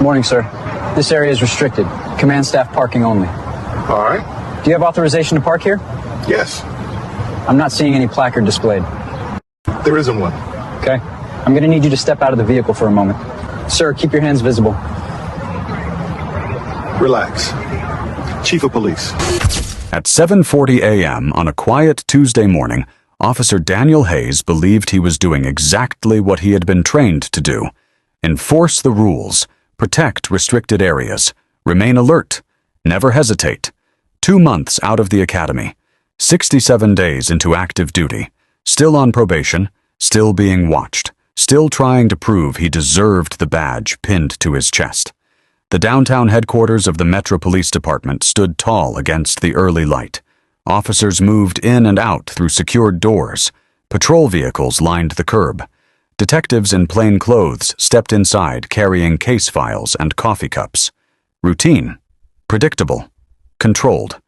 Morning, sir. This area is restricted. Command staff parking only. All right. Do you have authorization to park here? Yes. I'm not seeing any placard displayed. There isn't one. Okay. I'm going to need you to step out of the vehicle for a moment. Sir, keep your hands visible. Relax. Chief of Police. At 7:40 a.m. on a quiet Tuesday morning, Officer Daniel Hayes believed he was doing exactly what he had been trained to do: enforce the rules, protect restricted areas, remain alert, never hesitate. 2 months out of the academy, 67 days into active duty, still on probation, still being watched, still trying to prove he deserved the badge pinned to his chest. The downtown headquarters of the Metro Police Department stood tall against the early light. Officers moved in and out through secured doors. Patrol vehicles lined the curb. Detectives in plain clothes stepped inside carrying case files and coffee cups. Routine, predictable, controlled.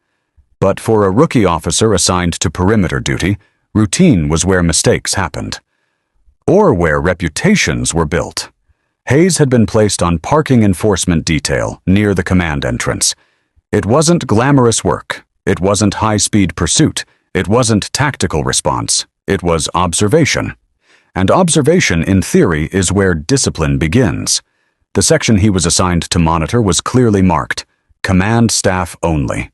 But for a rookie officer assigned to perimeter duty, routine was where mistakes happened. Or where reputations were built. Hayes had been placed on parking enforcement detail near the command entrance. It wasn't glamorous work. It wasn't high-speed pursuit. It wasn't tactical response. It was observation. And observation, in theory, is where discipline begins. The section he was assigned to monitor was clearly marked: command staff only.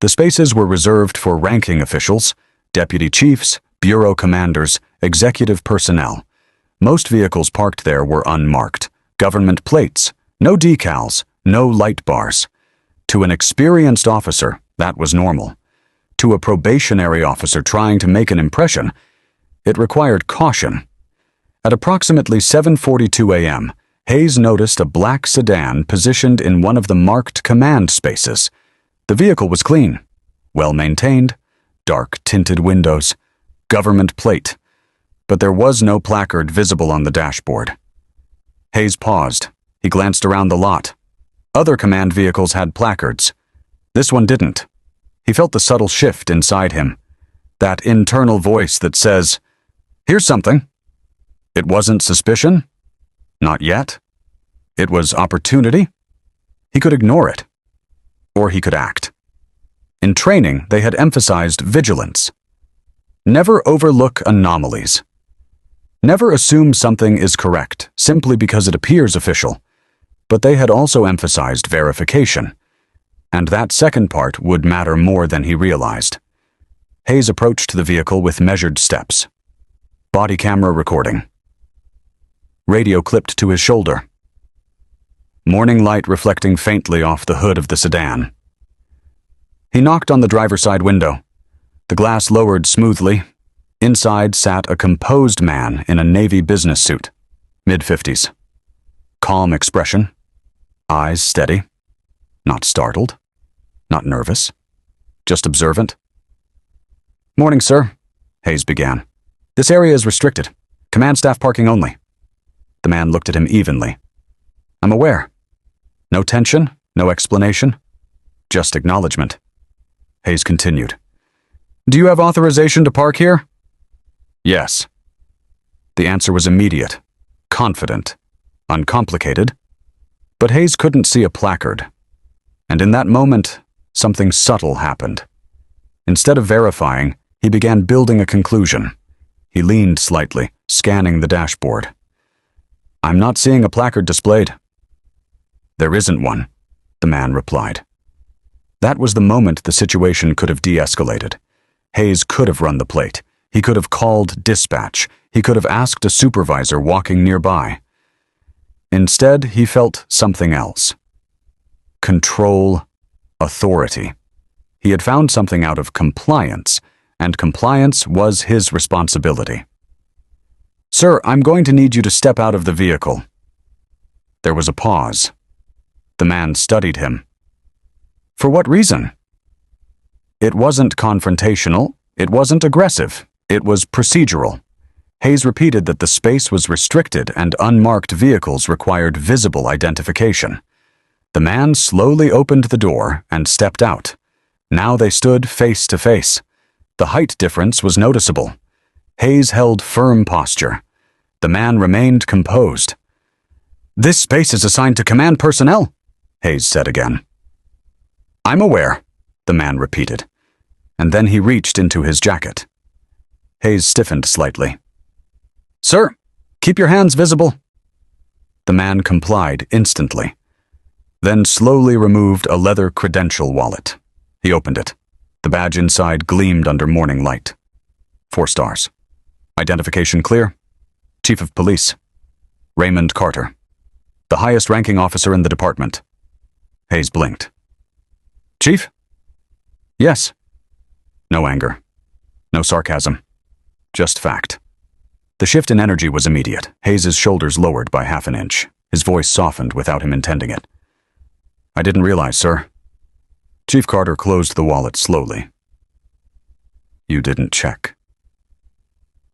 The spaces were reserved for ranking officials, deputy chiefs, bureau commanders, executive personnel. Most vehicles parked there were unmarked. Government plates, no decals, no light bars. To an experienced officer, that was normal. To a probationary officer trying to make an impression, it required caution. At approximately 7:42 a.m., Hayes noticed a black sedan positioned in one of the marked command spaces. The vehicle was clean, well-maintained, dark tinted windows, government plate. But there was no placard visible on the dashboard. Hayes paused. He glanced around the lot. Other command vehicles had placards. This one didn't. He felt the subtle shift inside him. That internal voice that says, "Here's something." It wasn't suspicion. Not yet. It was opportunity. He could ignore it. Or he could act. In training, they had emphasized vigilance. Never overlook anomalies. Never assume something is correct simply because it appears official. But they had also emphasized verification. And that second part would matter more than he realized. Hayes approached the vehicle with measured steps. Body camera recording. Radio clipped to his shoulder. Morning light reflecting faintly off the hood of the sedan. He knocked on the driver's side window. The glass lowered smoothly. Inside sat a composed man in a navy business suit, mid-50s. Calm expression, eyes steady, not startled, not nervous, just observant. "Morning, sir," Hayes began. "This area is restricted. Command staff parking only." The man looked at him evenly. "I'm aware." No tension, no explanation, just acknowledgement. Hayes continued. "Do you have authorization to park here?" "Yes." The answer was immediate, confident, uncomplicated, but Hayes couldn't see a placard. And in that moment, something subtle happened. Instead of verifying, he began building a conclusion. He leaned slightly, scanning the dashboard. "I'm not seeing a placard displayed." "There isn't one," the man replied. That was the moment the situation could have de-escalated. Hayes could have run the plate. He could have called dispatch. He could have asked a supervisor walking nearby. Instead, he felt something else. Control, authority. He had found something out of compliance, and compliance was his responsibility. "Sir, I'm going to need you to step out of the vehicle." There was a pause. The man studied him. For what reason? It wasn't confrontational. It wasn't aggressive. It was procedural. Hayes repeated that the space was restricted and unmarked vehicles required visible identification. The man slowly opened the door and stepped out. Now they stood face to face. The height difference was noticeable. Hayes held firm posture. The man remained composed. This space is assigned to command personnel, Hayes said again. I'm aware, the man repeated, and then he reached into his jacket. Hayes stiffened slightly. Sir, keep your hands visible. The man complied instantly, then slowly removed a leather credential wallet. He opened it. The badge inside gleamed under morning light. 4 stars. Identification clear. Chief of Police. Raymond Carter. The highest-ranking officer in the department. Hayes blinked. Chief? Yes. No anger. No sarcasm. Just fact. The shift in energy was immediate. Hayes's shoulders lowered by half an inch. His voice softened without him intending it. I didn't realize, sir. Chief Carter closed the wallet slowly. You didn't check.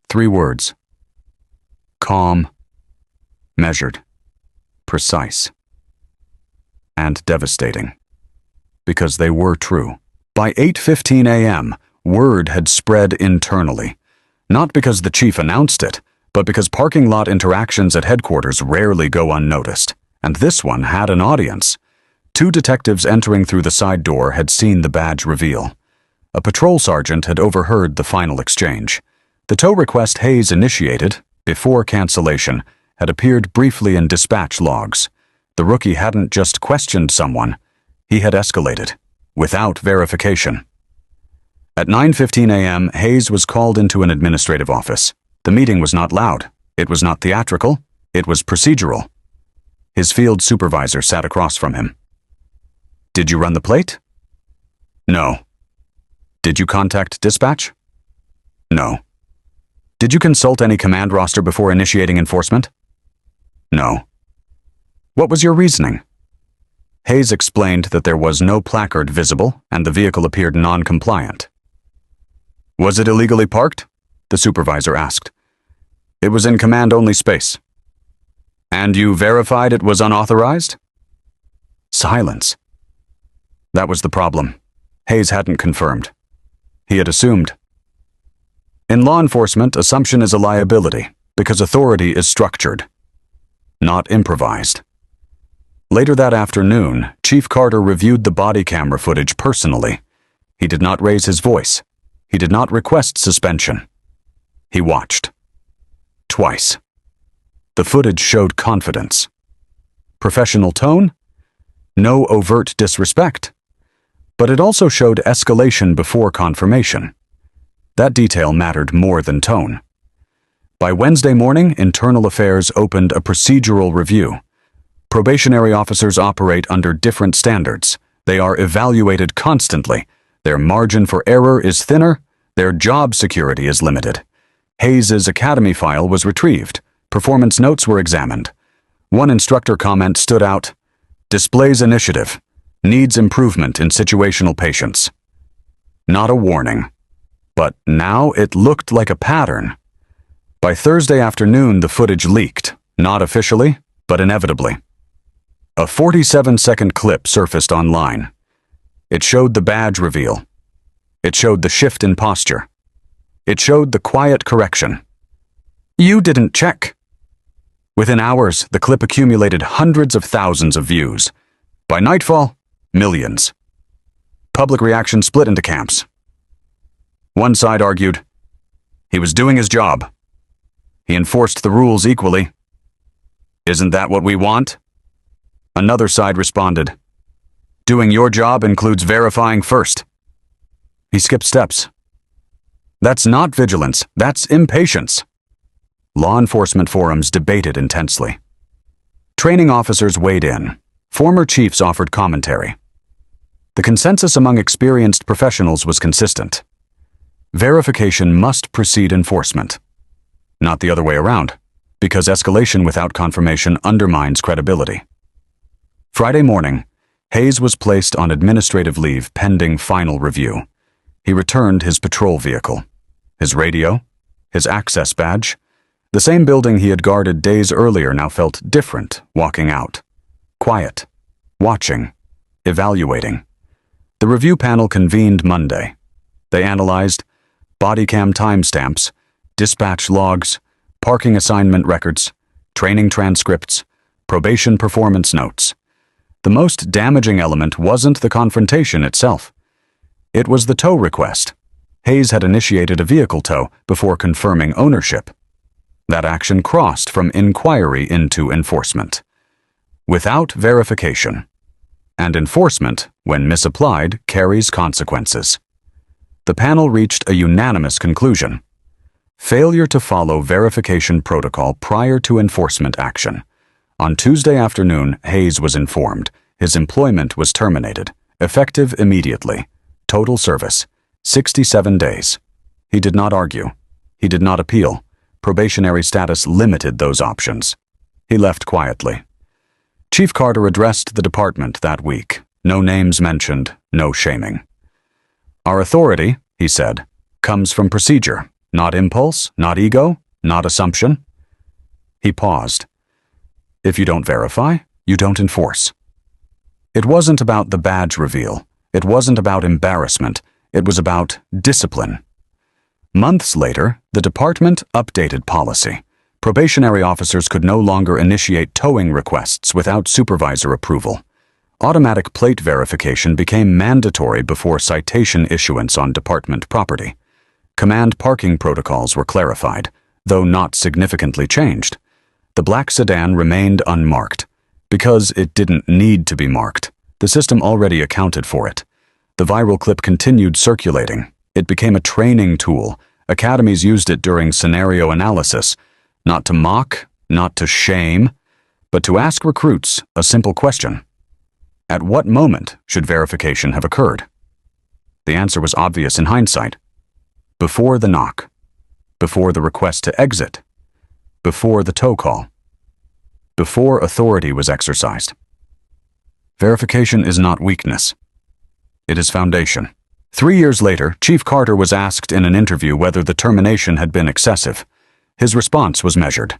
3 words. Calm, measured, precise, and devastating. Because they were true. By 8:15 a.m., word had spread internally. Not because the chief announced it, but because parking lot interactions at headquarters rarely go unnoticed. And this one had an audience. 2 detectives entering through the side door had seen the badge reveal. A patrol sergeant had overheard the final exchange. The tow request Hayes initiated, before cancellation, had appeared briefly in dispatch logs. The rookie hadn't just questioned someone, he had escalated, without verification. At 9:15 a.m., Hayes was called into an administrative office. The meeting was not loud. It was not theatrical. It was procedural. His field supervisor sat across from him. Did you run the plate? No. Did you contact dispatch? No. Did you consult any command roster before initiating enforcement? No. What was your reasoning? Hayes explained that there was no placard visible and the vehicle appeared non-compliant. Was it illegally parked? The supervisor asked. It was in command-only space. And you verified it was unauthorized? Silence. That was the problem. Hayes hadn't confirmed. He had assumed. In law enforcement, assumption is a liability because authority is structured, not improvised. Later that afternoon, Chief Carter reviewed the body camera footage personally. He did not raise his voice. He did not request suspension. He watched. Twice. The footage showed confidence. Professional tone? No overt disrespect. But it also showed escalation before confirmation. That detail mattered more than tone. By Wednesday morning, Internal Affairs opened a procedural review. Probationary officers operate under different standards. They are evaluated constantly. Their margin for error is thinner. Their job security is limited. Hayes's academy file was retrieved. Performance notes were examined. One instructor comment stood out. Displays initiative. Needs improvement in situational patience. Not a warning. But now it looked like a pattern. By Thursday afternoon, the footage leaked. Not officially, but inevitably. A 47-second clip surfaced online. It showed the badge reveal. It showed the shift in posture. It showed the quiet correction. You didn't check. Within hours, the clip accumulated hundreds of thousands of views. By nightfall, millions. Public reaction split into camps. One side argued, he was doing his job. He enforced the rules equally. Isn't that what we want? Another side responded, doing your job includes verifying first. He skipped steps. That's not vigilance, that's impatience. Law enforcement forums debated intensely. Training officers weighed in. Former chiefs offered commentary. The consensus among experienced professionals was consistent. Verification must precede enforcement. Not the other way around, because escalation without confirmation undermines credibility. Friday morning, Hayes was placed on administrative leave pending final review. He returned his patrol vehicle, his radio, his access badge. The same building he had guarded days earlier now felt different walking out. Quiet, watching, evaluating. The review panel convened Monday. They analyzed BODYCAM timestamps, dispatch logs, parking assignment records, training transcripts, probation performance notes. The most damaging element wasn't the confrontation itself. It was the tow request. Hayes had initiated a vehicle tow before confirming ownership. That action crossed from inquiry into enforcement. Without verification. And enforcement, when misapplied, carries consequences. The panel reached a unanimous conclusion. Failure to follow verification protocol prior to enforcement action. On Tuesday afternoon, Hayes was informed. His employment was terminated, effective immediately. Total service, 67 days. He did not argue. He did not appeal. Probationary status limited those options. He left quietly. Chief Carter addressed the department that week. No names mentioned, no shaming. Our authority, he said, comes from procedure, not impulse, not ego, not assumption. He paused. If you don't verify, you don't enforce. It wasn't about the badge reveal. It wasn't about embarrassment. It was about discipline. Months later, the department updated policy. Probationary officers could no longer initiate towing requests without supervisor approval. Automatic plate verification became mandatory before citation issuance on department property. Command parking protocols were clarified, though not significantly changed. The black sedan remained unmarked. Because it didn't need to be marked, the system already accounted for it. The viral clip continued circulating. It became a training tool. Academies used it during scenario analysis, not to mock, not to shame, but to ask recruits a simple question. At what moment should verification have occurred? The answer was obvious in hindsight. Before the knock. Before the request to exit. Before the tow call. Before authority was exercised. Verification is not weakness. It is foundation. 3 years later, Chief Carter was asked in an interview whether the termination had been excessive. His response was measured.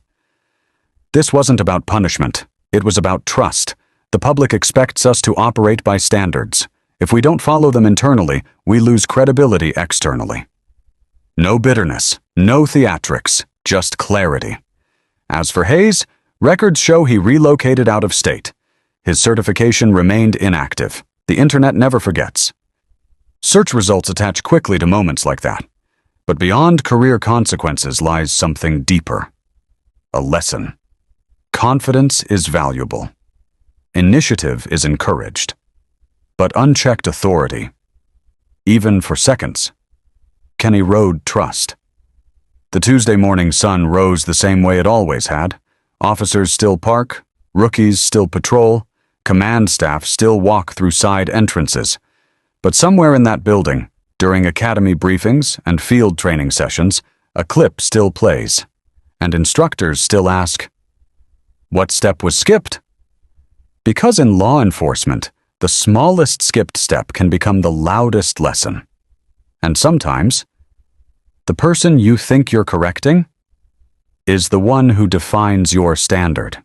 This wasn't about punishment. It was about trust. The public expects us to operate by standards. If we don't follow them internally, we lose credibility externally. No bitterness, no theatrics, just clarity. As for Hayes, records show he relocated out of state. His certification remained inactive. The internet never forgets. Search results attach quickly to moments like that. But beyond career consequences lies something deeper. A lesson. Confidence is valuable. Initiative is encouraged. But unchecked authority, even for seconds, can erode trust. The Tuesday morning sun rose the same way it always had. Officers still park, rookies still patrol, command staff still walk through side entrances. But somewhere in that building, during academy briefings and field training sessions, a clip still plays, and instructors still ask, "What step was skipped?" Because in law enforcement, the smallest skipped step can become the loudest lesson. And sometimes, the person you think you're correcting is the one who defines your standard.